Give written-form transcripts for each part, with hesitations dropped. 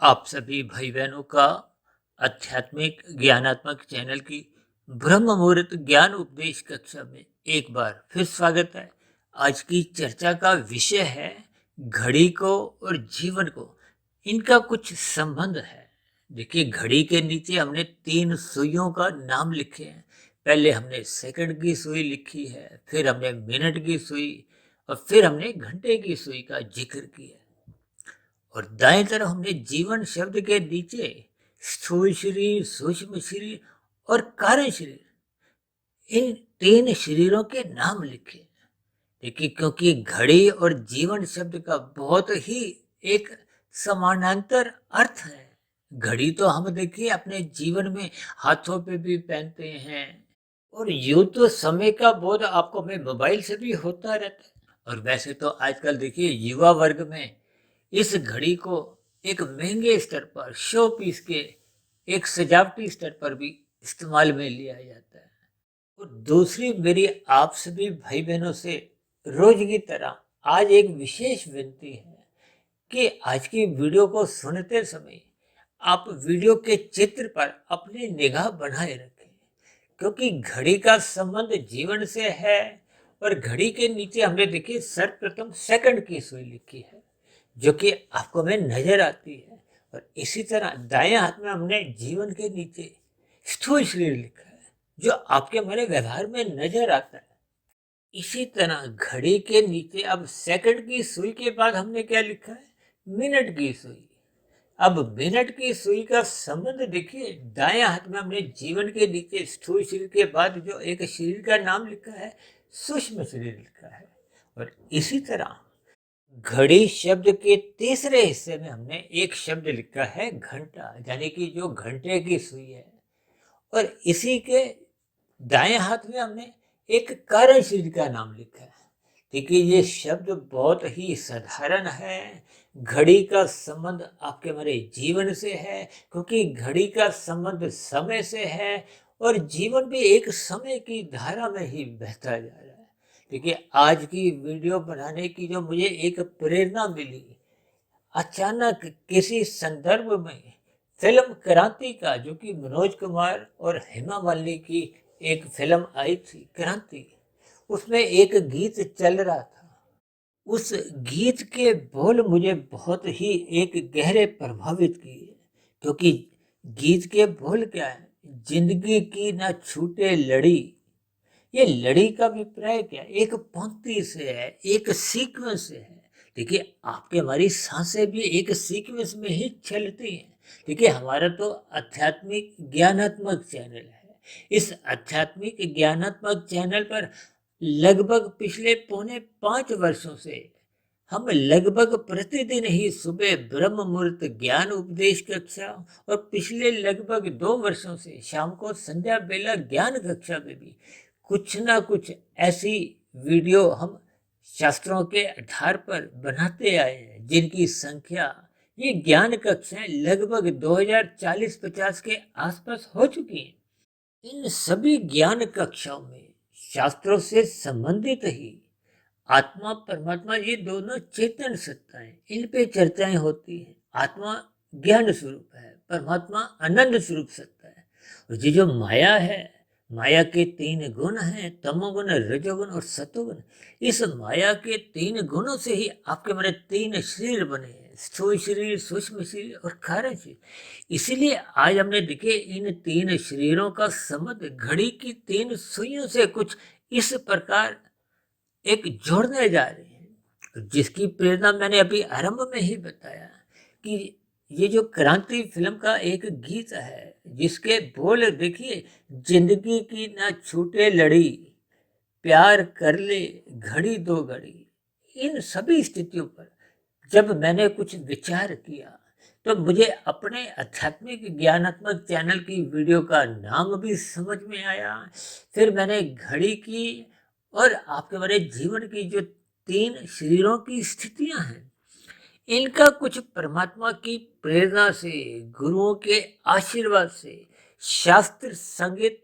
आप सभी भाई बहनों का आध्यात्मिक ज्ञानात्मक चैनल की ब्रह्म मुहूर्त ज्ञान उपदेश कक्षा में एक बार फिर स्वागत है। आज की चर्चा का विषय है घड़ी को और जीवन को, इनका कुछ संबंध है। देखिए, घड़ी के नीचे हमने तीन सुइयों का नाम लिखे हैं। पहले हमने सेकंड की सुई लिखी है, फिर हमने मिनट की सुई और फिर हमने घंटे की सुई का जिक्र किया। और दाएं तरफ हमने जीवन शब्द के नीचे स्थूल शरीर, सूक्ष्म शरीर और कारण शरीर, इन तीन शरीरों के नाम लिखे। देखिए, क्योंकि घड़ी और जीवन शब्द का बहुत ही एक समानांतर अर्थ है। घड़ी तो हम देखिए अपने जीवन में हाथों पे भी पहनते हैं, और यूं तो समय का बोध आपको में मोबाइल से भी होता रहता है। और वैसे तो आजकल देखिए युवा वर्ग में इस घड़ी को एक महंगे स्तर पर, शो पीस के, एक सजावटी स्तर पर भी इस्तेमाल में लिया जाता है। और दूसरी मेरी आप सभी भाई बहनों से रोज की तरह आज एक विशेष विनती है कि आज की वीडियो को सुनते समय आप वीडियो के चित्र पर अपनी निगाह बनाए रखें, क्योंकि घड़ी का संबंध जीवन से है। और घड़ी के नीचे हमने देखिए सर्वप्रथम सेकंड की सुई लिखी है, जो कि आपको में नजर आती है। और इसी तरह दाएं हाथ में हमने जीवन के नीचे स्थूल शरीर लिखा है, जो आपके हमारे व्यवहार में नजर आता है। इसी तरह घड़ी के नीचे अब सेकंड की सुई के बाद हमने क्या लिखा है? मिनट की सुई। अब मिनट की सुई का संबंध देखिए, दाएं हाथ में हमने जीवन के नीचे स्थूल शरीर के बाद जो एक शरीर का नाम लिखा है, सूक्ष्म शरीर लिखा है। और इसी तरह घड़ी शब्द के तीसरे हिस्से में हमने एक शब्द लिखा है घंटा, यानी कि जो घंटे की सुई है। और इसी के दाएं हाथ में हमने एक कारण शरीर का नाम लिखा है। देखिए, ये शब्द बहुत ही साधारण है। घड़ी का संबंध आपके हमारे जीवन से है, क्योंकि घड़ी का संबंध समय से है, और जीवन भी एक समय की धारा में ही बहता जा रहा है। देखिए, आज की वीडियो बनाने की जो मुझे एक प्रेरणा मिली, अचानक किसी संदर्भ में फिल्म क्रांति का, जो कि मनोज कुमार और हेमा मालिनी की एक फिल्म आई थी क्रांति, उसमें एक गीत चल रहा था। उस गीत के बोल मुझे बहुत ही एक गहरे प्रभावित किए, क्योंकि गीत के बोल क्या है? जिंदगी की ना छूटे लड़ी। ये लड़ी का अभिप्राय क्या है? एक पंक्ति से है, एक सीक्वेंस से है। देखिए, आपके हमारी सांसें भी एक सीक्वेंस में ही चलती हैं। देखिए, हमारा तो आध्यात्मिक ज्ञानात्मक चैनल है। इस आध्यात्मिक ज्ञानात्मक चैनल पर लगभग पिछले पौने 5 वर्षों से हम लगभग प्रतिदिन ही सुबह ब्रह्म मुहूर्त ज्ञान उपदेश कक्षा, और पिछले लगभग 2 वर्षों से शाम को संध्या बेला ज्ञान कक्षा में भी कुछ ना कुछ ऐसी वीडियो हम शास्त्रों के आधार पर बनाते आए हैं, जिनकी संख्या, ये ज्ञान कक्षाएं लगभग 2040-50 के आसपास हो चुकी हैं। इन सभी ज्ञान कक्षाओं में शास्त्रों से संबंधित ही आत्मा परमात्मा, ये दोनों चेतन सत्ताएं, इन पे चर्चाएं होती हैं। आत्मा ज्ञान स्वरूप है, परमात्मा आनंद स्वरूप सत्ता है। और ये जो माया है, माया के 3 गुण हैं, तमोगुण, रजोगुण और सतोगुण। इस माया के 3 गुणों से ही आपके मेरे 3 शरीर बने हैं, स्थूल शरीर, सूक्ष्म शरीर और कारण शरीर। इसीलिए आज हमने देखे इन 3 शरीरों का संबंध घड़ी की 3 सुइयों से कुछ इस प्रकार एक जोड़ने जा रहे हैं, जिसकी प्रेरणा मैंने अभी आरंभ में ही बताया कि ये जो क्रांति फिल्म का एक गीत है, जिसके बोल देखिए, जिंदगी की ना छूटे लड़ी, प्यार कर ले घड़ी दो घड़ी। इन सभी स्थितियों पर जब मैंने कुछ विचार किया, तो मुझे अपने आध्यात्मिक ज्ञानात्मक चैनल की वीडियो का नाम भी समझ में आया। फिर मैंने घड़ी की और आपके हमारे जीवन की जो 3 शरीरों की स्थितियां हैं, इनका कुछ परमात्मा की प्रेरणा से, गुरुओं के आशीर्वाद से, शास्त्र, संगीत,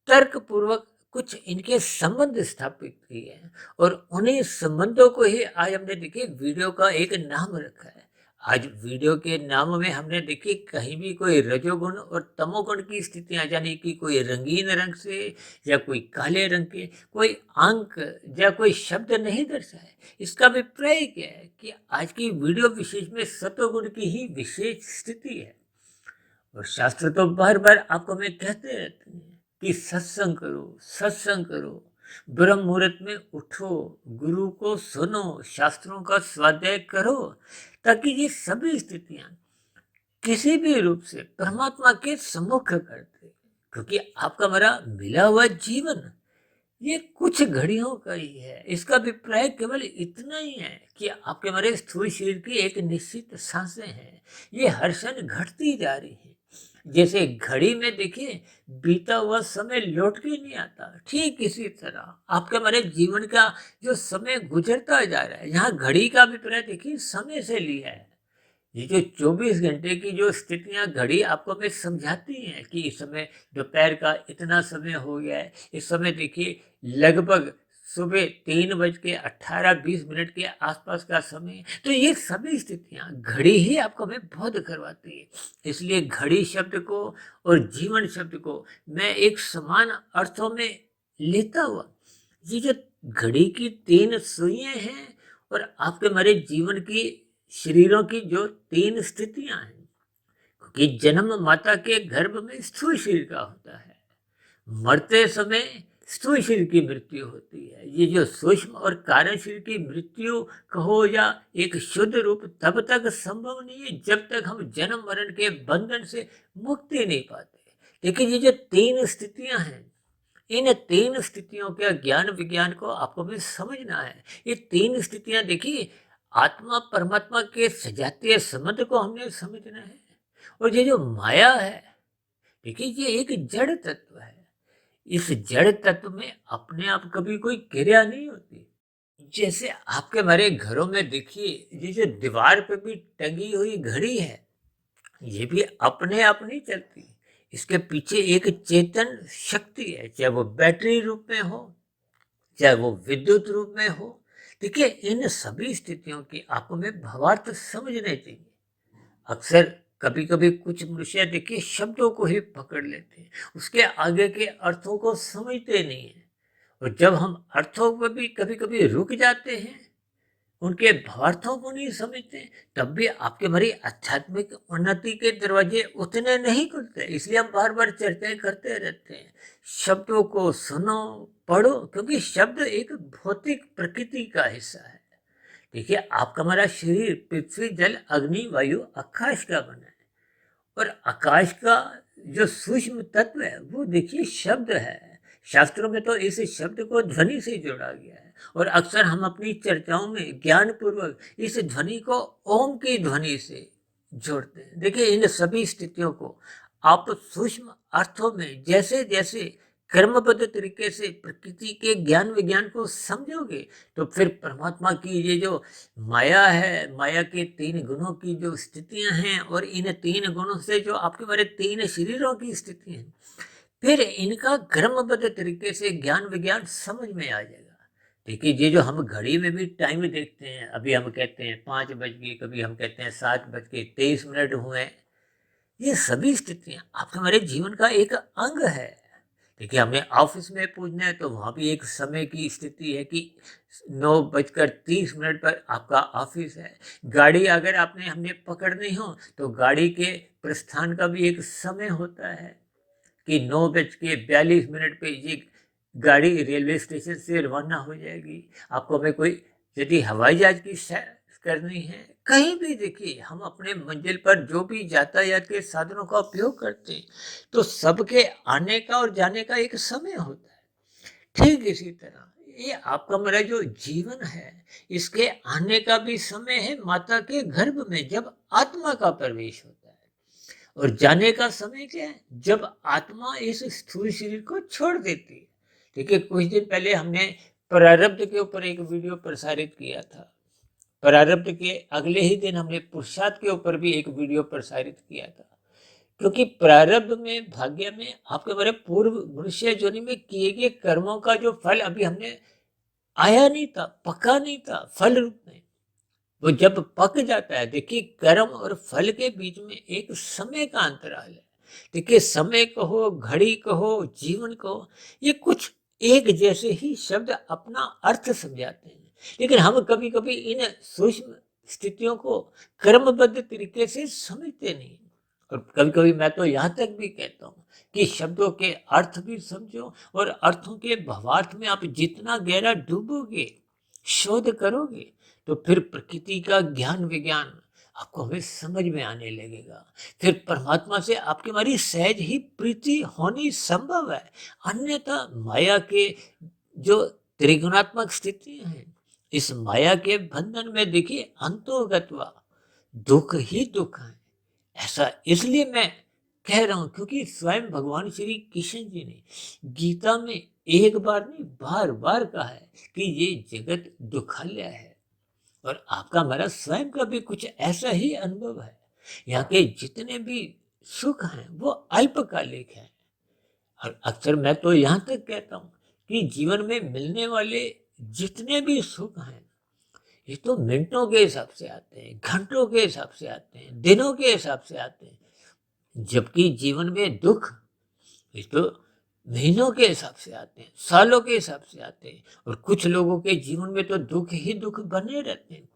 तर्क पूर्वक कुछ इनके संबंध स्थापित किए हैं। और उन्हीं संबंधों को ही आज हमने देखिए वीडियो का एक नाम रखा है, आज वीडियो के नाम में हमने देखी कहीं भी कोई रजोगुण और तमोगुण की स्थितियां, यानी कि कोई रंगीन रंग से या कोई काले रंग के कोई अंक या कोई शब्द नहीं दर्शाए। इसका अभिप्राय क्या है कि आज की वीडियो विशेष में सत्वगुण की ही विशेष स्थिति है। और शास्त्र तो बार बार आपको मैं कहते रहते हैं कि सत्संग करो, सत्संग करो, ब्रह्म मुहूर्त में उठो, गुरु को सुनो, शास्त्रों का स्वाध्याय करो, ताकि ये सभी स्थितियां किसी भी रूप से परमात्मा के सम्मुख कर दे। क्योंकि आपका मेरा मिला हुआ जीवन ये कुछ घड़ियों का ही है। इसका अभिप्राय केवल इतना ही है कि आपके मेरे स्थूल शरीर की एक निश्चित सांसें हैं, ये हर क्षण घटती जा रही है। जैसे घड़ी में देखिए बीता हुआ समय लौट के नहीं आता, ठीक इसी तरह आपके हमारे जीवन का जो समय गुजरता जा रहा है, यहाँ घड़ी का अभिप्राय देखिए समय से लिया है। ये जो 24 घंटे की जो स्थितियां घड़ी आपको मैं समझाती हैं कि इस समय दोपहर का इतना समय हो गया है, इस समय देखिए लगभग सुबह 3:18-20 के आसपास का समय। तो ये सभी स्थितियां घड़ी ही आपको मैं बोध करवाती है। इसलिए घड़ी शब्द को और जीवन शब्द को मैं एक समान अर्थों में लेता हुआ, ये जो घड़ी की 3 सुइयां हैं और आपके हमारे जीवन की शरीरों की जो 3 स्थितियां हैं, क्योंकि जन्म माता के गर्भ में स्थूल शरीर का होता है, मरते समय स्थूल शरीर की मृत्यु होती है। ये जो सूक्ष्म और कारण शरीर की मृत्यु कहो या एक शुद्ध रूप तब तक संभव नहीं है जब तक हम जन्म मरण के बंधन से मुक्ति नहीं पाते। लेकिन ये जो 3 स्थितियां हैं, इन 3 स्थितियों के ज्ञान विज्ञान को आपको भी समझना है। ये 3 स्थितियां देखिए आत्मा परमात्मा के सजातीय संबंध को हमने समझना है। और ये जो माया है देखिए ये एक जड़ तत्व है। इस जड़ तत्व में अपने आप कभी कोई क्रिया नहीं होती। जैसे आपके हमारे घरों में देखिए ये जो दीवार पे भी टंगी हुई घड़ी है, ये भी अपने आप नहीं चलती। इसके पीछे एक चेतन शक्ति है, चाहे वो बैटरी रूप में हो, चाहे वो विद्युत रूप में हो। देखिए इन सभी स्थितियों की आपको में भावार्थ समझने चाहिए। अक्सर कभी कभी कुछ मनुष्य देखिए शब्दों को ही पकड़ लेते हैं, उसके आगे के अर्थों को समझते नहीं है। और जब हम अर्थों पर भी कभी कभी रुक जाते हैं, उनके भावार्थों को नहीं समझते, तब भी आपके हमारी आध्यात्मिक उन्नति के दरवाजे उतने नहीं खुलते। इसलिए हम बार बार चर्चाएं करते रहते हैं, शब्दों को सुनो, पढ़ो, क्योंकि शब्द एक भौतिक प्रकृति का हिस्सा है। देखिए आपका हमारा शरीर पृथ्वी जल अग्नि वायु आकाश का बना है, और आकाश का जो सूक्ष्म तत्व है वो देखिए शब्द है। शास्त्रों में तो इस शब्द को ध्वनि से जोड़ा गया है, और अक्सर हम अपनी चर्चाओं में ज्ञान पूर्वक इस ध्वनि को ओम की ध्वनि से जोड़ते हैं। देखिए इन सभी स्थितियों को आप सूक्ष्म अर्थों में जैसे जैसे कर्मबद्ध तरीके से प्रकृति के ज्ञान विज्ञान को समझोगे, तो फिर परमात्मा की ये जो माया है, माया के 3 गुणों की जो स्थितियां हैं, और इन 3 गुणों से जो आपके हमारे 3 शरीरों की स्थिति है, फिर इनका क्रमबद्ध तरीके से ज्ञान विज्ञान समझ में आ जाएगा। देखिए ये जो हम घड़ी में भी टाइम देखते हैं, अभी हम कहते हैं 5 बज गए, कभी हम कहते हैं 7:23 हुए, ये सभी स्थितियां आपके हमारे जीवन का एक अंग है। देखिए हमें ऑफिस में पूछना है तो वहाँ भी एक समय की स्थिति है कि 9:30 पर आपका ऑफिस है। गाड़ी अगर आपने हमने पकड़नी हो तो गाड़ी के प्रस्थान का भी एक समय होता है कि 9:42 पे ये गाड़ी रेलवे स्टेशन से रवाना हो जाएगी। आपको हमें कोई यदि हवाई जहाज की सैर करनी है, कहीं भी देखिए हम अपने मंजिल पर जो भी यातायात के साधनों का उपयोग करते हैं, तो सबके आने का और जाने का एक समय होता है। ठीक इसी तरह ये आपका मेरा जो जीवन है, इसके आने का भी समय है माता के गर्भ में जब आत्मा का प्रवेश होता है, और जाने का समय क्या है, जब आत्मा इस स्थूल शरीर को छोड़ देती है। देखिए कुछ दिन पहले हमने प्रारब्ध के ऊपर एक वीडियो प्रसारित किया था। प्रारब्ध के अगले ही दिन हमने पुरुषार्थ के ऊपर भी एक वीडियो प्रसारित किया था। क्योंकि प्रारब्ध में, भाग्य में आपके हमारे पूर्व मनुष्य योनि में किए गए कर्मों का जो फल अभी हमने आया नहीं था, पका नहीं था फल रूप में, वो जब पक जाता है, देखिए कर्म और फल के बीच में एक समय का अंतराल है। देखिए समय कहो, घड़ी कहो, जीवन कहो, ये कुछ एक जैसे ही शब्द अपना अर्थ समझाते हैं, लेकिन हम कभी कभी इन सूक्ष्म स्थितियों को क्रमबद्ध तरीके से समझते नहीं। और कभी कभी मैं तो यहाँ तक भी कहता हूँ कि शब्दों के अर्थ भी समझो, और अर्थों के भावार्थ में आप जितना गहरा डूबोगे, शोध करोगे, तो फिर प्रकृति का ज्ञान विज्ञान आपको हमें समझ में आने लगेगा। फिर परमात्मा से आपकी हमारी सहज ही प्रीति होनी संभव है। अन्यथा माया के जो त्रिगुणात्मक स्थितियां हैं, इस माया के बंधन में देखिए अंतोगत्वा दुख ही दुख है। ऐसा इसलिए मैं कह रहा हूं क्योंकि स्वयं भगवान श्री कृष्ण जी ने गीता में एक बार नहीं बार बार कहा है कि ये जगत दुखालय है। और आपका हमारा स्वयं का भी कुछ ऐसा ही अनुभव है। यहाँ के जितने भी सुख हैं वो अल्पकालिक हैं। और अक्सर मैं तो यहाँ तक कहता हूँ कि जीवन में मिलने वाले जितने भी सुख हैं, ये तो मिनटों के हिसाब से आते हैं, घंटों के हिसाब से आते हैं, दिनों के हिसाब से आते हैं। जबकि जीवन में दुख ये तो महीनों के हिसाब से आते हैं, सालों के हिसाब से आते हैं। और कुछ लोगों के जीवन में तो दुख ही दुख बने रहते हैं।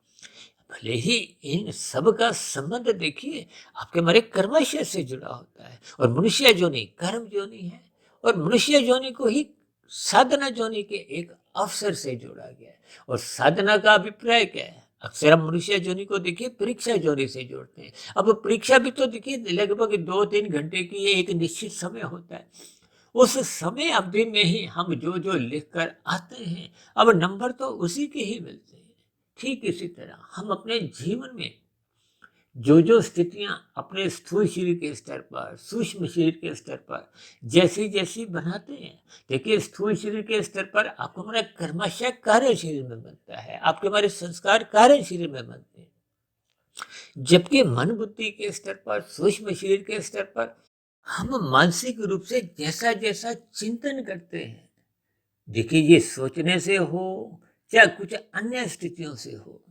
भले ही इन सब का संबंध देखिए आपके हमारे कर्माशय से जुड़ा होता है, और मनुष्य जोनि कर्म जोनि है, और मनुष्य जोनि को ही साधना जोनि के एक अवसर से जोड़ा गया है। और साधना का अभिप्राय क्या है? अक्सर हम मनुष्य जोनि को देखिए परीक्षा जोनि से जोड़ते हैं। अब परीक्षा भी तो देखिए लगभग 2-3 घंटे की ये एक निश्चित समय होता है। उस समय अवधि में ही हम जो जो लिख कर आते हैं, अब नंबर तो उसी के ही मिलते हैं। ठीक इसी तरह हम अपने जीवन में जो जो स्थितियां अपने स्थूल शरीर के स्तर पर, सूक्ष्म शरीर के स्तर पर जैसी जैसी बनाते हैं, देखिए स्थूल शरीर के स्तर पर आपको हमारा कर्माशय कार्य शरीर में बनता है, आपके हमारे संस्कार कार्य शरीर में बनते हैं। जबकि मन बुद्धि के स्तर पर, सूक्ष्म शरीर के स्तर पर हम मानसिक रूप से जैसा जैसा चिंतन करते हैं, देखिए ये सोचने से हो चाहे कुछ अन्य स्थितियों से हो,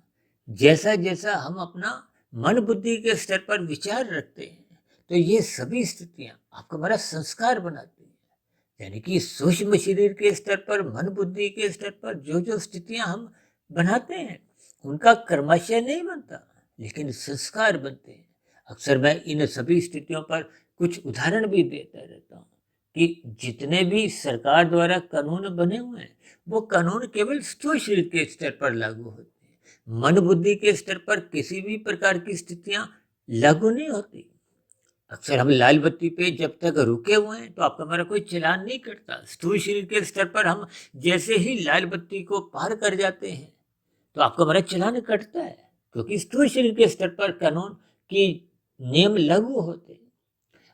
जैसा जैसा हम अपना मन बुद्धि के स्तर पर विचार रखते हैं, तो ये सभी स्थितियां आपका हमारा संस्कार बनाती हैं। यानी कि सूक्ष्म शरीर के स्तर पर, मन बुद्धि के स्तर पर जो जो स्थितियां हम बनाते हैं, उनका कर्माशय नहीं बनता, लेकिन संस्कार बनते हैं। अक्सर मैं इन सभी स्थितियों पर कुछ उदाहरण भी देता रहता हूँ कि जितने भी सरकार द्वारा कानून बने हुए हैं, वो कानून केवल स्थूल शरीर के स्तर पर लागू होते हैं। मन बुद्धि के स्तर पर किसी भी प्रकार की स्थितियां लागू नहीं होती। अक्सर हम लाल बत्ती पे जब तक रुके हुए हैं तो आपका हमारा कोई चालान नहीं कटता। स्थूल शरीर के स्तर पर हम जैसे ही लाल बत्ती को पार कर जाते हैं तो आपका हमारा चालान कटता है, क्योंकि स्थूल शरीर के स्तर पर कानून की नियम लागू होते हैं।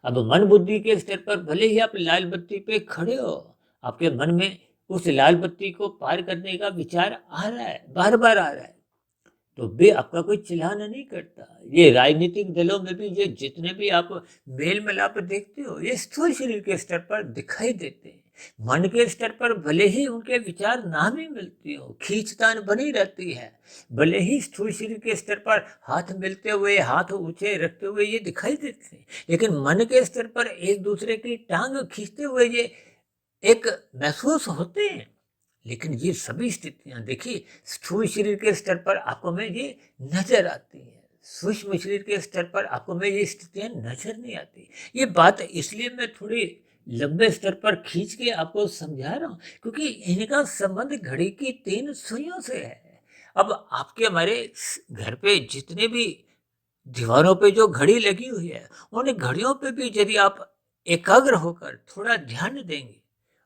अब मन बुद्धि के स्तर पर भले ही आप लाल बत्ती पे खड़े हो, आपके मन में उस लाल बत्ती को पार करने का विचार आ रहा है, बार बार आ रहा है, तो भी आपका कोई चिल्लाना नहीं करता। ये राजनीतिक दलों में भी ये जितने भी आप मेल मिलाप देखते हो, ये स्थूल शरीर के स्तर पर दिखाई देते हैं। मन के स्तर पर भले ही उनके विचार ना भी मिलती हो, खींचतान बनी रहती है, भले ही स्थूल शरीर के स्तर पर हाथ मिलते हुए, हाथ ऊंचे रखते हुए ये दिखाई देते हैं, लेकिन मन के स्तर पर एक दूसरे की टांग खींचते हुए ये एक महसूस होते हैं। लेकिन ये सभी स्थितियां देखिए स्थूल शरीर के स्तर पर आपको में ये नजर आती है, सूक्ष्म शरीर के स्तर पर आपको में ये स्थितियां नजर नहीं आती। ये बात इसलिए मैं थोड़ी लंबे स्तर पर खींच के आपको समझा रहा हूँ क्योंकि इनका संबंध घड़ी की 3 सुइयों से है। अब आपके हमारे घर पे जितने भी दीवारों पे जो घड़ी लगी हुई है, उन घड़ियों पे भी यदि आप एकाग्र होकर थोड़ा ध्यान देंगे,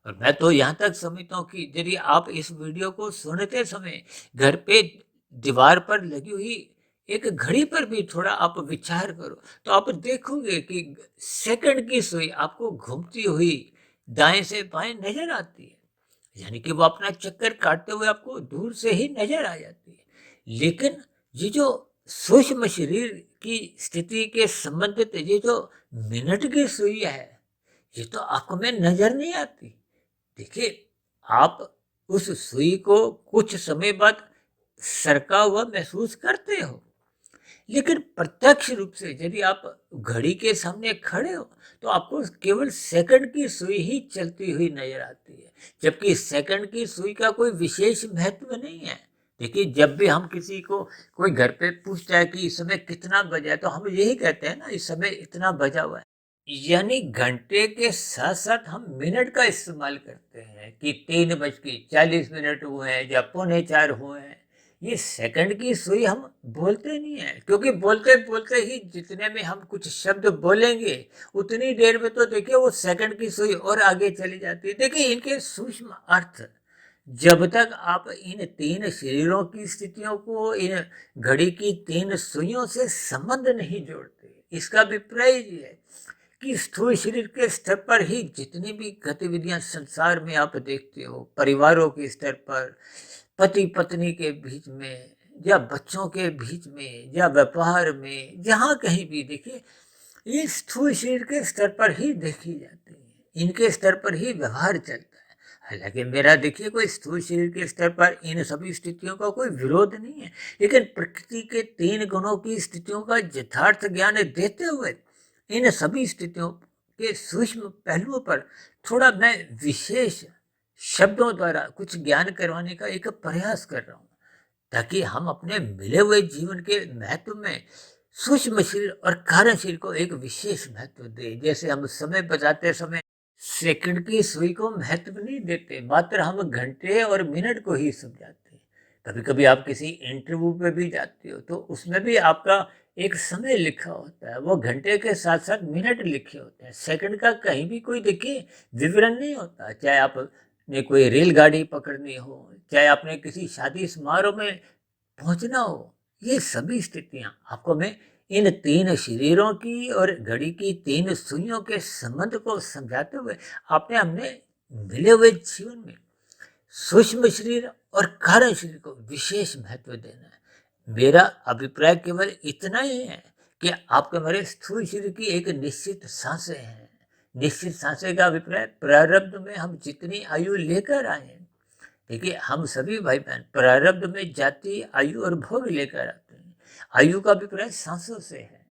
और मैं तो यहाँ तक समझता हूँ कि यदि आप इस वीडियो को सुनते समय घर पे दीवार पर लगी हुई एक घड़ी पर भी थोड़ा आप विचार करो, तो आप देखोगे कि सेकंड की सुई आपको घूमती हुई दाएं से बाएं नजर आती है। यानी कि वो अपना चक्कर काटते हुए आपको दूर से ही नजर आ जाती है। लेकिन ये जो सूक्ष्म शरीर की स्थिति के संबंधित ये जो मिनट की सुई है, ये तो आपको में नजर नहीं आती। देखिए आप उस सुई को कुछ समय बाद सरका हुआ महसूस करते हो। लेकिन प्रत्यक्ष रूप से यदि आप घड़ी के सामने खड़े हो तो आपको केवल सेकंड की सुई ही चलती हुई नजर आती है, जबकि सेकंड की सुई का कोई विशेष महत्व नहीं है। देखिए, जब भी हम किसी को कोई घर पे पूछता है कि इस समय कितना बजा है, तो हम यही कहते हैं ना, इस समय इतना बजा हुआ है। यानी घंटे के साथ साथ हम मिनट का इस्तेमाल करते हैं कि 3:40 हुए हैं या 3:45 हुए हैं। ये सेकंड की सुई हम बोलते नहीं है, क्योंकि बोलते बोलते ही जितने में हम कुछ शब्द बोलेंगे उतनी देर में तो देखिए वो सेकंड की सुई और आगे चली जाती है। देखिए, इनके सूक्ष्म अर्थ जब तक आप इन तीन शरीरों की स्थितियों को इन घड़ी की तीन सुइयों से संबंध नहीं जोड़ते, इसका अभिप्राय ये है कि स्थूल शरीर के स्तर पर ही जितनी भी गतिविधियां संसार में आप देखते हो, परिवारों के स्तर पर, पति पत्नी के बीच में या बच्चों के बीच में या व्यापार में, जहाँ कहीं भी देखिए, ये स्थूल शरीर के स्तर पर ही देखी जाती है, इनके स्तर पर ही व्यवहार चलता है। हालांकि मेरा देखिए कोई स्थूल शरीर के स्तर पर इन सभी स्थितियों का कोई विरोध नहीं है, लेकिन प्रकृति के तीन गुणों की स्थितियों का यथार्थ ज्ञान देते हुए इन सभी स्थितियों के सूक्ष्म पहलुओं पर थोड़ा मैं विशेष शब्दों द्वारा कुछ ज्ञान करवाने का एक प्रयास कर रहा हूँ, ताकि हम अपने मिले हुए जीवन के महत्व में सूक्ष्म शरीर और कारण शरीर को एक विशेष महत्व दें। जैसे हम समय बचाते समय सेकंड की सुई को महत्व नहीं देते, मात्र हम घंटे और मिनट को ही समझाते हैं। कभी कभी आप किसी इंटरव्यू पे भी जाते हो तो उसमें भी आपका एक समय लिखा होता है, वो घंटे के साथ साथ मिनट लिखे होते हैं, सेकंड का कहीं भी कोई देखिए विवरण नहीं होता। चाहे आपने कोई रेलगाड़ी पकड़नी हो, चाहे आपने किसी शादी समारोह में पहुंचना हो, ये सभी स्थितियां आपको मैं इन तीन शरीरों की और घड़ी की तीन सुइयों के संबंध को समझाते हुए आपने हमने मिले हुए जीवन में सूक्ष्म शरीर और कारण शरीर को विशेष महत्व देना है। मेरा अभिप्राय केवल इतना ही है कि आपके हमारे स्थूल शरीर की एक निश्चित सांसें हैं। निश्चित सांसें का अभिप्राय प्रारब्ध में हम जितनी आयु लेकर आए हैं। देखिए, हम सभी भाई बहन प्रारब्ध में जाति, आयु और भोग लेकर आते हैं। आयु का अभिप्राय सांसों से है।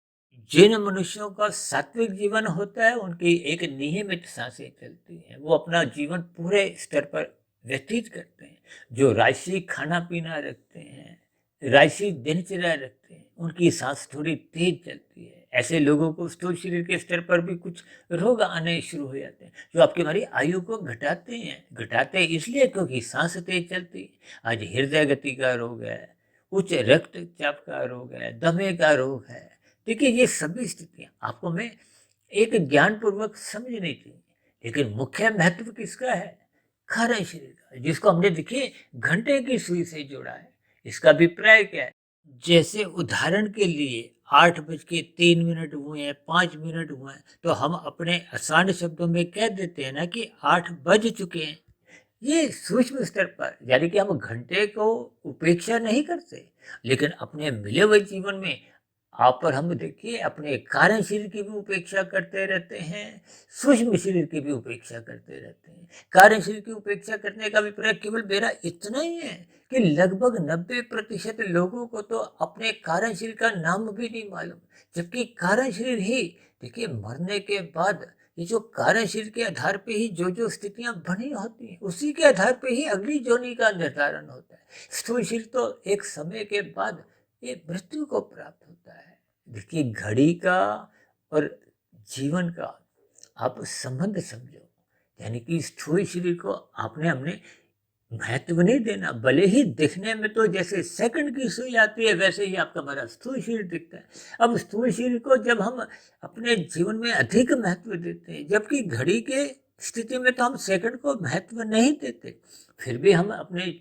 जिन मनुष्यों का सात्विक जीवन होता है उनकी एक नियमित सांसें चलती हैं, वो अपना जीवन पूरे स्तर पर व्यतीत करते हैं। जो राशि खाना पीना रखते हैं, राशि दिनचर्या रखते हैं, उनकी सांस थोड़ी तेज चलती है। ऐसे लोगों को स्थूल शरीर के स्तर पर भी कुछ रोग आने शुरू हो जाते हैं, जो आपकी हमारी आयु को घटाते हैं। घटाते हैं इसलिए क्योंकि सांस तेज चलती है। आज हृदय गति का रोग है, उच्च रक्तचाप का रोग है, दमे का रोग है। देखिए, ये सभी स्थितियां आपको मैं एक ज्ञान पूर्वक समझनी चाहिए। लेकिन मुख्य महत्व किसका है? कारण शरीर का, जिसको हमने देखिए घंटे की सुई से जोड़ा है। इसका अभिप्राय क्या है? जैसे उदाहरण के लिए 8:03 हुए हैं, 5 मिनट हुए हैं, तो हम अपने आसान शब्दों में कह देते हैं ना कि 8 बज चुके हैं। ये सूक्ष्म स्तर पर, यानी कि हम घंटे को उपेक्षा नहीं करते, लेकिन अपने मिले हुए जीवन में आप और हम देखिए अपने कारण शरीर की भी उपेक्षा करते रहते हैं, सूक्ष्म शरीर की भी उपेक्षा करते रहते हैं। कारण शरीर की उपेक्षा करने का अभिप्राय केवल मेरा इतना ही है कि लगभग 90% लोगों को तो अपने कारण शरीर का नाम भी नहीं मालूम, जबकि कारण शरीर ही देखिए मरने के बाद ये जो कारण शरीर के आधार पे ही जो जो स्थितियां बनी होती हैं, उसी के आधार पे ही अगली जोनी का निर्धारण होता है। स्थूल शरीर तो एक समय के बाद ये मृत्यु को प्राप्त होता है। देखिए, घड़ी का और जीवन का आप संबंध समझो, यानी कि स्थूल शरीर को आपने हमने महत्व नहीं देना। भले ही दिखने में तो जैसे सेकंड की सुई आती है वैसे ही आपका हमारा स्थूल शरीर दिखता है। अब स्थूल शरीर को जब हम अपने जीवन में अधिक महत्व देते हैं, जबकि घड़ी के स्थिति में तो हम सेकंड को महत्व नहीं देते, फिर भी हम अपने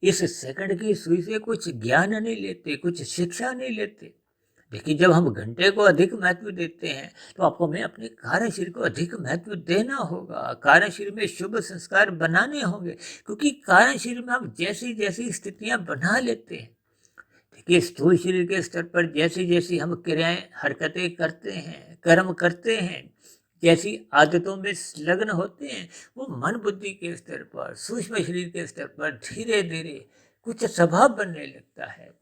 इस सेकंड की सुई से कुछ ज्ञान नहीं लेते, कुछ शिक्षा नहीं लेते। देखिए, जब हम घंटे को अधिक महत्व देते हैं तो आपको मैं अपने कार्य शरीर को अधिक महत्व देना होगा। कार्य शरीर में शुभ संस्कार बनाने होंगे, क्योंकि कार्य शरीर में हम जैसी जैसी स्थितियां बना लेते हैं। देखिए, स्थूल शरीर के स्तर पर जैसी जैसी हम क्रियाएं हरकतें करते हैं, कर्म करते हैं, जैसी आदतों में संलग्न होते हैं, वो मन बुद्धि के स्तर पर, सूक्ष्म शरीर के स्तर पर धीरे धीरे कुछ स्वभाव बनने लगता है,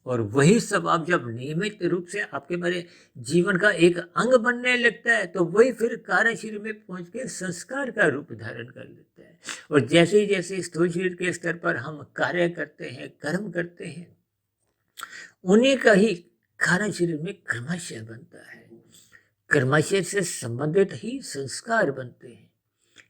और वही स्वभाव जब नियमित रूप से आपके मेरे जीवन का एक अंग बनने लगता है, तो वही फिर कार्य शरीर में पहुंच के संस्कार का रूप धारण कर लेता है। और जैसे जैसे स्थूल शरीर के स्तर पर हम कार्य करते हैं, कर्म करते हैं, उन्हीं का ही कारण शरीर में कर्माशय बनता है। कर्माशय से संबंधित ही संस्कार बनते हैं।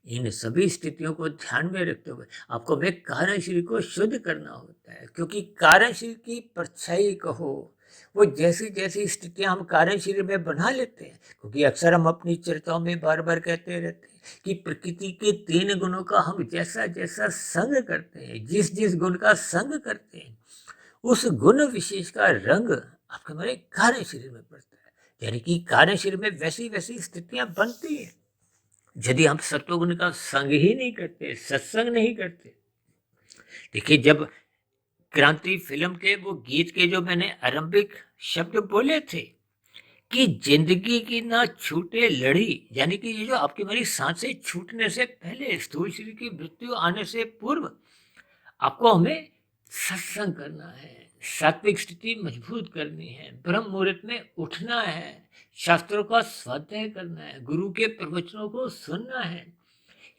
इन सभी स्थितियों को ध्यान में रखते हुए आपको में कारण शरीर को शुद्ध करना होता है, क्योंकि कारण शरीर की परछाई कहो, वो जैसी जैसी स्थितियां हम कारण शरीर में बना लेते हैं, क्योंकि अक्सर हम अपनी चर्चाओं में बार बार कहते रहते हैं कि प्रकृति के 3 गुणों का हम जैसा जैसा संग करते हैं, जिस जिस गुण का संग करते हैं, उस गुण विशेष का रंग आपके हमारे कार्य शरीर में पड़ता है। यानी कि कार्य शरीर में वैसी वैसी स्थितियां बनती हैं। यदि हम सत्वगुण का संग ही नहीं करते, सत्संग नहीं करते, देखिए जब क्रांति फिल्म के वो गीत के जो मैंने आरंभिक शब्द बोले थे कि जिंदगी की ना छूटे लड़ी, यानी कि ये जो आपकी मेरी सांसें छूटने से पहले, स्थूल शरीर की मृत्यु आने से पूर्व आपको हमें सत्संग करना है, सात्विक स्थिति मजबूत करनी है, ब्रह्म मुहूर्त में उठना है, शास्त्रों का स्वाध्याय करना है, गुरु के प्रवचनों को सुनना है।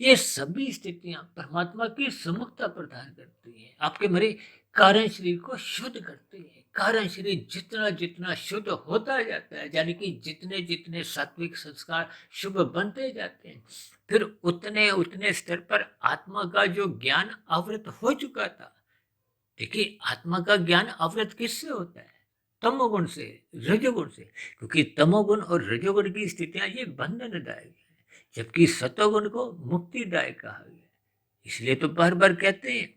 ये सभी स्थितियां परमात्मा की सुमुखता प्रदान करती है, आपके मेरे कारण शरीर को शुद्ध करती है। कारण शरीर जितना जितना शुद्ध होता जाता है, यानी कि जितने जितने सात्विक संस्कार शुभ बनते जाते हैं, फिर उतने उतने स्तर पर आत्मा का जो ज्ञान आवृत हो चुका था। देखिए आत्मा का ज्ञान आवृत किससे होता है? तमोगुण से, रजोगुण से, क्योंकि तमोगुण और रजोगुण की स्थितियां ये बंधनदायक है, जबकि सतोगुण को मुक्तिदायक कहा गया। इसलिए तो बार बार कहते हैं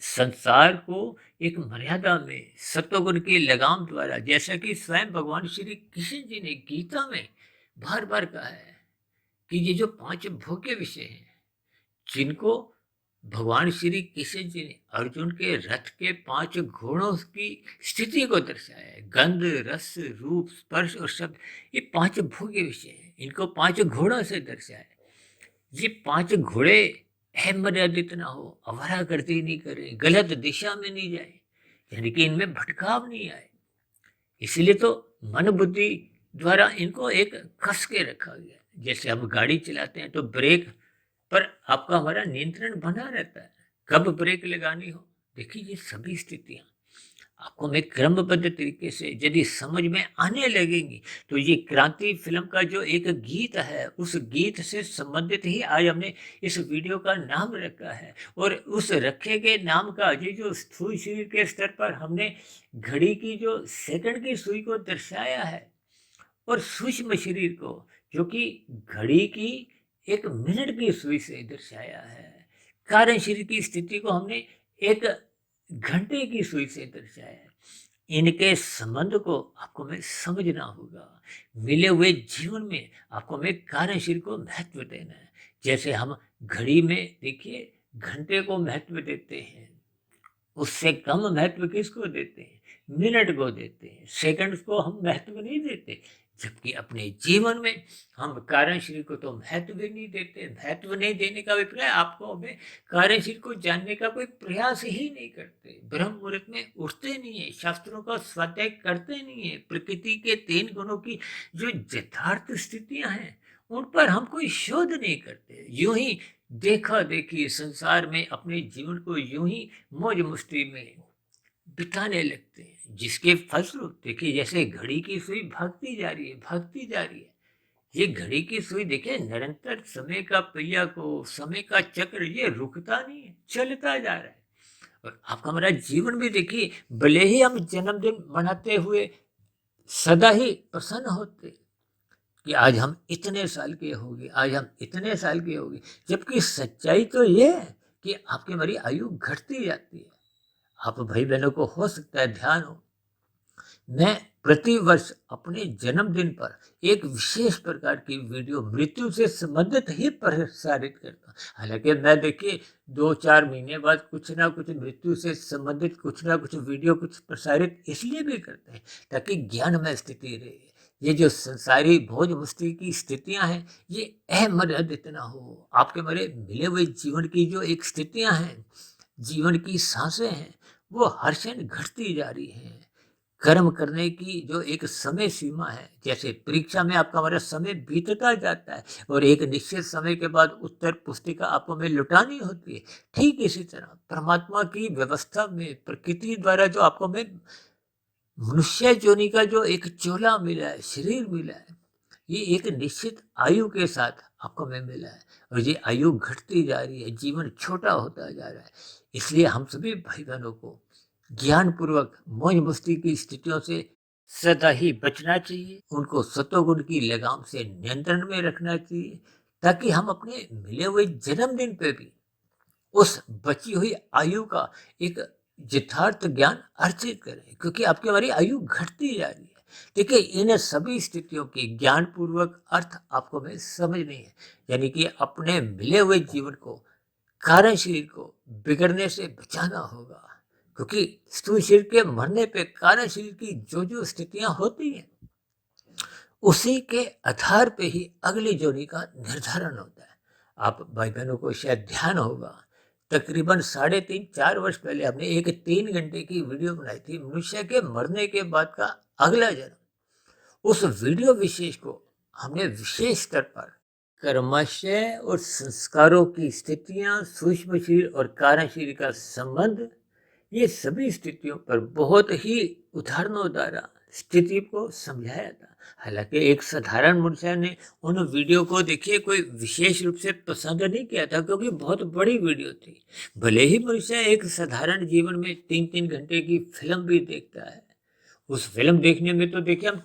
संसार को एक मर्यादा में सत्वगुण की लगाम द्वारा, जैसा कि स्वयं भगवान श्री कृष्ण जी ने गीता में बार बार कहा है कि ये जो 5 भोग्य विषय हैं, जिनको भगवान श्री कृष्ण जी ने अर्जुन के रथ के 5 घोड़ों की स्थिति को दर्शाया है, गंध, रस, रूप, स्पर्श और शब्द, ये 5 भोग्य विषय हैं, इनको 5 घोड़ों से दर्शाया है। ये 5 घोड़े अमर्यादित ना हो, अवरा करती नहीं करे, गलत दिशा में नहीं जाए, यानी कि इनमें भटकाव नहीं आए। इसलिए तो मन बुद्धि द्वारा इनको एक कस के रखा गया। जैसे हम गाड़ी चलाते हैं तो ब्रेक पर आपका हमारा नियंत्रण बना रहता है, कब ब्रेक लगानी हो। देखिए ये सभी स्थितियां आपको मैं क्रमबद्ध तरीके से यदि समझ में आने लगेंगी, तो ये क्रांति फिल्म का जो एक गीत है, उस गीत से संबंधित ही आज हमने इस वीडियो का नाम रखा है। और उस रखे गए नाम का ये जो स्थूल शरीर के स्तर पर हमने घड़ी की जो सेकंड की सुई को दर्शाया है, और सूक्ष्म शरीर को जो कि घड़ी की 1 मिनट की सुई से दर्शाया है, कारण शरीर की स्थिति को हमने 1 घंटे की सुई से दर्शाया है। इनके संबंध को आपको में समझना होगा। मिले हुए जीवन में आपको में कार्य शरीर को महत्व देना है। जैसे हम घड़ी में देखिए घंटे को महत्व देते हैं, उससे कम महत्व किसको देते हैं? मिनट को देते हैं, सेकंड्स को हम महत्व नहीं देते। जबकि अपने जीवन में हम कारण शरीर को तो महत्व भी नहीं देते। महत्व नहीं देने का अभिप्राय आपको हमें कारण शरीर को जानने का कोई प्रयास ही नहीं करते, ब्रह्म मुहूर्त में उठते नहीं है, शास्त्रों का स्वाध्याय करते नहीं है, प्रकृति के 3 गुणों की जो यथार्थ स्थितियां हैं उन पर हम कोई शोध नहीं करते। यूं ही देखा देखी संसार में अपने जीवन को यूं ही मौज मस्ती में बिताने लगते हैं, जिसके फलस्वरूप देखिए जैसे घड़ी की सुई भागती जा रही है, भागती जा रही है। ये घड़ी की सुई देखिए निरंतर समय का पहिया को, समय का चक्र ये रुकता नहीं है, चलता जा रहा है। और आपका हमारा जीवन भी देखिए, भले ही हम जन्मदिन मनाते हुए सदा ही प्रसन्न होते कि आज हम इतने साल के हो गए, आज हम इतने साल के हो गए, जबकि सच्चाई तो ये है कि आपकी हमारी आयु घटती जाती है। आप भाई बहनों को हो सकता है ध्यान हो, मैं प्रति वर्ष अपने जन्मदिन पर एक विशेष प्रकार की वीडियो मृत्यु से संबंधित ही प्रसारित करता हूँ। हालांकि मैं देखिए 2-4 महीने बाद कुछ ना कुछ मृत्यु से संबंधित कुछ ना कुछ वीडियो कुछ प्रसारित इसलिए भी करते हैं ताकि ज्ञानमय स्थिति रहे। ये जो संसारी भोज मस्ती की स्थितियां हैं ये अमर्यादित ना हो। आपके मेरे मिले हुए जीवन की जो एक स्थितियां हैं जीवन की सांसें हैं वो हर क्षण घटती जा रही हैं। कर्म करने की जो एक समय सीमा है, जैसे परीक्षा में आपका हमारा समय बीतता जाता है और एक निश्चित समय के बाद उत्तर पुस्तिका आपको में लुटानी होती है, ठीक इसी तरह परमात्मा की व्यवस्था में प्रकृति द्वारा जो आपको में मनुष्य योनि का जो एक चोला मिला है, शरीर मिला है, ये एक निश्चित आयु के साथ आपको में मिला है और ये आयु घटती जा रही है, जीवन छोटा होता जा रहा है। इसलिए हम सभी भाई बहनों को ज्ञान पूर्वक मौज मस्ती की स्थितियों से सदा ही बचना चाहिए, उनको सतोगुण की लगाम से नियंत्रण में रखना चाहिए, ताकि हम अपने मिले हुए जन्मदिन पे भी उस बची हुई आयु का एक यथार्थ ज्ञान अर्जित करें, क्योंकि आपकी हमारी आयु घटती जा रही है। देखिए, इन सभी स्थितियों की ज्ञान पूर्वक अर्थ आपको में समझनी है, यानी कि अपने मिले हुए जीवन को, कारण शरीर को बिगड़ने से बचाना होगा, क्योंकि स्थूल शरीर के मरने पे कारण शरीर की जो जो स्थितियां होती हैं उसी के आधार पे ही अगली जोड़ी का निर्धारण होता है। आप भाई बहनों को शायद ध्यान होगा, तकरीबन 3.5-4 वर्ष पहले हमने एक 3 घंटे की वीडियो बनाई थी, मनुष्य के मरने के बाद का अगला जन्म। उस वीडियो विशेष को हमने विशेष स्तर पर कर्माशय और संस्कारों की स्थितियां, सूक्ष्म शरीर और कारण शरीर का संबंध, ये सभी स्थितियों पर बहुत ही उदाहरणों द्वारा स्थिति को समझाया था। हालांकि एक साधारण मनुष्य ने उन वीडियो को देखिए कोई विशेष रूप से पसंद नहीं किया था, क्योंकि बहुत बड़ी वीडियो थी। भले ही मनुष्य एक साधारण जीवन में 3-3 घंटे की फिल्म भी देखता है, उस फिल्म देखने में तो देखिए हम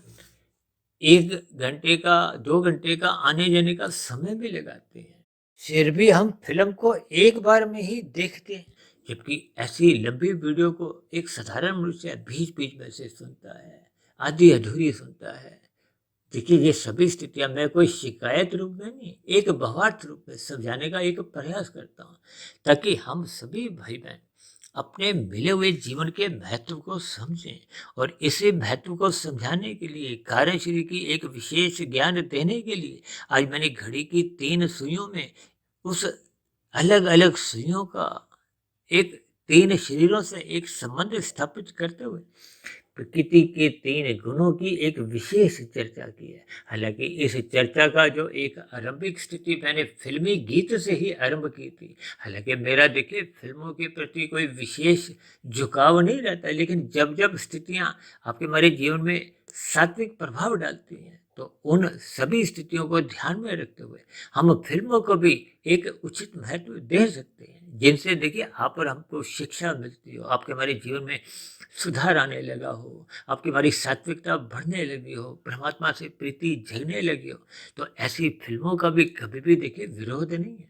1 घंटे का, 2 घंटे का आने जाने का समय भी लगाते हैं, फिर भी हम फिल्म को एक बार में ही देखते हैं। जबकि ऐसी लंबी वीडियो को एक साधारण मनुष्य बीच बीच में से सुनता है, आधी अधूरी सुनता है। देखिए, ये सभी स्थितियां मैं कोई शिकायत रूप में नहीं, एक भावार्थ रूप में समझाने का एक प्रयास करता हूँ, ताकि हम सभी भाई बहन अपने मिले हुए जीवन के महत्व को समझें। और इसी महत्व को समझाने के लिए, कार्यश्री की एक विशेष ज्ञान देने के लिए आज मैंने घड़ी की 3 सुइयों में उस अलग अलग सुइयों का एक 3 शरीरों से एक संबंध स्थापित करते हुए प्रकृति के 3 गुणों की एक विशेष चर्चा की है। हालांकि इस चर्चा का जो एक आरंभिक स्थिति मैंने फिल्मी गीत से ही आरंभ की थी। हालांकि मेरा देखिए फिल्मों के प्रति कोई विशेष झुकाव नहीं रहता, लेकिन जब जब स्थितियां आपके हमारे जीवन में सात्विक प्रभाव डालती हैं, तो उन सभी स्थितियों को ध्यान में रखते हुए हम फिल्मों को भी एक उचित महत्व दे सकते हैं, जिनसे देखिए आप और हमको शिक्षा मिलती हो, आपके हमारे जीवन में सुधार आने लगा हो, आपकी हमारी सात्विकता बढ़ने लगी हो, परमात्मा से प्रीति जगने लगी हो, तो ऐसी फिल्मों का भी कभी भी देखिए विरोध नहीं है।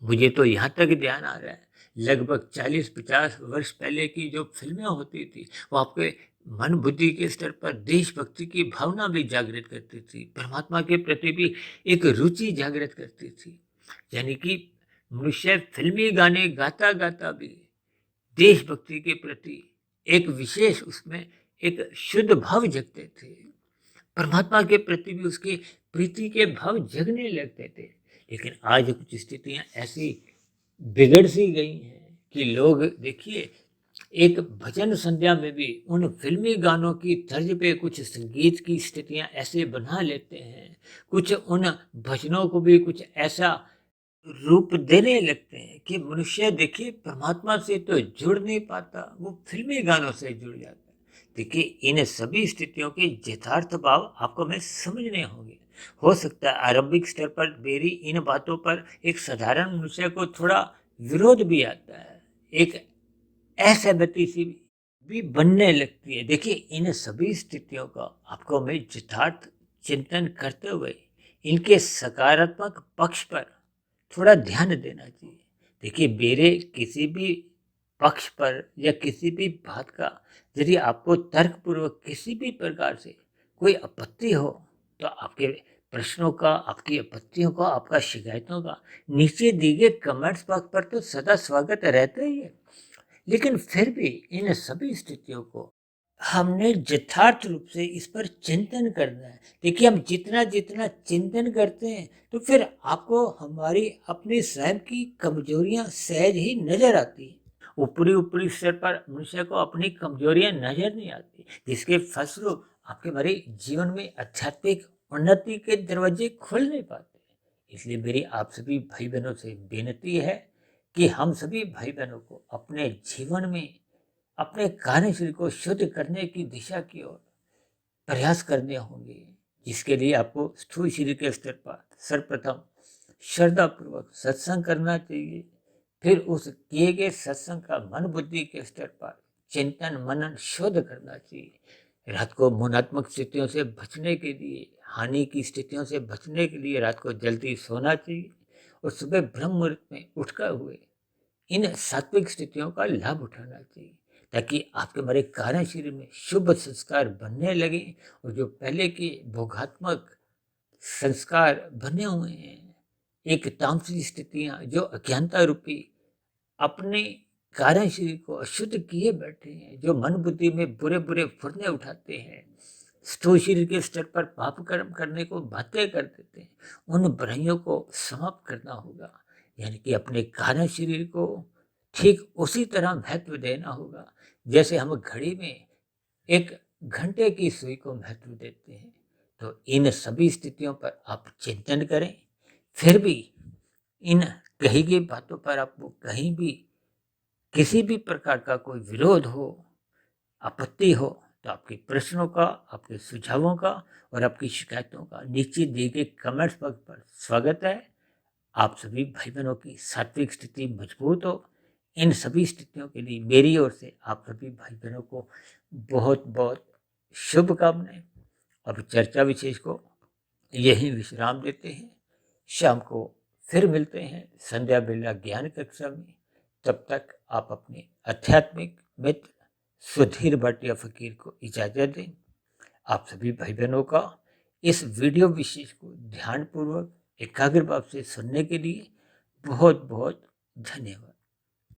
मुझे तो यहाँ तक ध्यान आ रहा है, लगभग 40-50 वर्ष पहले की जो फिल्में होती थी, वो आपके मन बुद्धि के स्तर पर देशभक्ति की भावना भी जागृत करती थी, परमात्मा के प्रति भी एक रुचि जागृत करती थी। यानी कि मनुष्य फिल्मी गाने गाता गाता भी देशभक्ति के प्रति एक विशेष उसमें एक शुद्ध भाव जगते थे, परमात्मा के प्रति भी उसके प्रीति के भाव जगने लगते थे। लेकिन आज कुछ स्थितियां ऐसी बिगड़ सी गई हैं कि लोग देखिए एक भजन संध्या में भी उन फिल्मी गानों की तर्ज पे कुछ संगीत की स्थितियां ऐसे बना लेते हैं, कुछ उन भजनों को भी कुछ ऐसा रूप देने लगते हैं कि मनुष्य देखिए परमात्मा से तो जुड़ नहीं पाता, वो फिल्मी गानों से जुड़ जाता है। देखिए, इन सभी स्थितियों के यथार्थ भाव आपको मैं समझने होंगे। हो सकता है आरंभिक स्तर पर मेरी इन बातों पर एक साधारण मनुष्य को थोड़ा विरोध भी आता है, एक असहमति सी भी बनने लगती है। देखिए, इन सभी स्थितियों का आपको मैं यथार्थ चिंतन करते हुए इनके सकारात्मक पक्ष पर थोड़ा ध्यान देना चाहिए। देखिए, मेरे किसी भी पक्ष पर या किसी भी बात का यदि आपको तर्कपूर्वक किसी भी प्रकार से कोई आपत्ति हो, तो आपके प्रश्नों का, आपकी आपत्तियों का, आपका शिकायतों का नीचे दिए गए कमेंट्स बॉक्स पर तो सदा स्वागत रहता ही है। लेकिन फिर भी इन सभी स्थितियों को हमने यथार्थ रूप से इस पर चिंतन करना है। देखिए, हम जितना जितना चिंतन करते हैं, तो फिर आपको हमारी अपनी स्वयं की कमजोरियां सहज ही नजर आती हैं। ऊपरी ऊपरी स्तर पर मनुष्य को अपनी कमजोरियां नजर नहीं आती, जिसके फलस्वरूप आपके हमारे जीवन में आध्यात्मिक उन्नति के दरवाजे खुल नहीं पाते। इसलिए मेरी आप सभी भाई बहनों से बेनती है कि हम सभी भाई बहनों को अपने जीवन में अपने कार्यशैली को शुद्ध करने की दिशा की ओर प्रयास करने होंगे, जिसके लिए आपको स्थूल शरीर के स्तर पर सर्वप्रथम श्रद्धा पूर्वक सत्संग करना चाहिए। फिर उस किए गए सत्संग का मन बुद्धि के स्तर पर चिंतन मनन शोध करना चाहिए। रात को मौनात्मक स्थितियों से बचने के लिए, हानि की स्थितियों से बचने के लिए रात को जल्दी सोना चाहिए और सुबह ब्रह्म मुहूर्त में उठकर हुए इन सात्विक स्थितियों का लाभ उठाना चाहिए, ताकि आपके हमारे कारण शरीर में शुभ संस्कार बनने लगे और जो पहले के भोगात्मक संस्कार बने हुए हैं, एक तामसिक स्थितियां जो अज्ञानता रूपी अपने कारण शरीर को अशुद्ध किए बैठे हैं, जो मन बुद्धि में बुरे बुरे फुरने उठाते हैं, स्थूल शरीर के स्तर पर पाप कर्म करने को बातें कर देते हैं, उन बुराइयों को समाप्त करना होगा। यानी कि अपने कारण शरीर को ठीक उसी तरह महत्व देना होगा जैसे हम घड़ी में एक घंटे की सुई को महत्व देते हैं। तो इन सभी स्थितियों पर आप चिंतन करें। फिर भी इन कही गई बातों पर आपको कहीं भी किसी भी प्रकार का कोई विरोध हो, आपत्ति हो, तो आपके प्रश्नों का, आपके सुझावों का और आपकी शिकायतों का नीचे दिए गए कमेंट्स बॉक्स पर स्वागत है। आप सभी भाई बहनों की सात्विक स्थिति मजबूत हो। इन सभी स्थितियों के लिए मेरी ओर से आप सभी भाई बहनों को बहुत बहुत शुभकामनाएं। अब चर्चा विशेष को यही विश्राम देते हैं। शाम को फिर मिलते हैं संध्या बेला ज्ञान कक्षा में। तब तक आप अपने आध्यात्मिक मित्र सुधीर भाटिया फकीर को इजाजत दें। आप सभी भाई बहनों का इस वीडियो विशेष को ध्यानपूर्वक एकाग्र भाव से सुनने के लिए बहुत बहुत धन्यवाद।